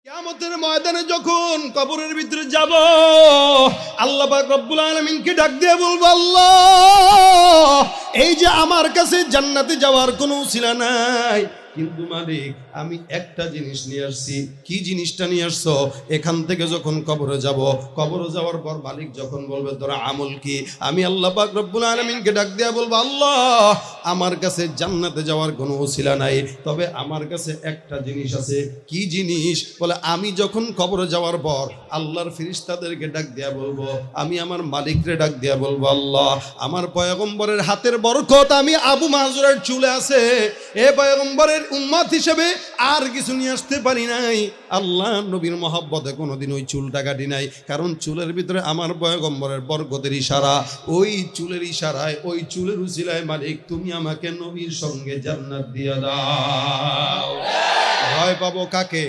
কিয়ামতের ময়দানে যখন কবরের ভিতরে যাব, আল্লাহ পাক রব্বুল আলামিনকে ডাক দিয়ে বলবো, আল্লাহ, এই যে আমার কাছে জান্নাতে যাওয়ার কোনো উসিলা নাই, কিন্তু মালিক আমি একটা জিনিস নিয়ে আসছি। কি জিনিসটা নিয়ে আসছো? এখান থেকে যখন কবরে যাব, কবরে যাওয়ার পর মালিক যখন বলবে তোরা আমল কি, আমি আল্লাহ পাক রব্বুল আলামিনকে ডাক দিয়ে বলবো, আল্লাহ, আমার কাছে জান্নাতে যাওয়ার কোনো উসিলা নাই, তবে আমার কাছে একটা জিনিস আছে। কি জিনিস? বলে আমি যখন কবরে যাওয়ার পর আল্লাহর ফেরেশতাদেরকে ডাক দিয়া বলবো, আমি আমার মালিকরে ডাক দিয়া বলবো, আল্লাহ, আমার পয়গম্বরের হাতের বরকত আমি আবু মাহজুরের চুলে আছে, এ পয়গম্বরের উম্মত হিসেবে আর কিছু নিয়ে আসতে পারি নাই। আল্লাহ নবীর মহব্বতে কোনোদিন ওই চুলটা কাটি নাই, কারণ চুলের ভিতরে আমার পয়গম্বরের বরকতের ইশারা। ওই চুলের ইশারায়, ওই চুলের উসিলায় মালিক তুমি আমাকে নবীর সঙ্গে জান্নাত দিয়া দাও। ভয় পাবো কাকে?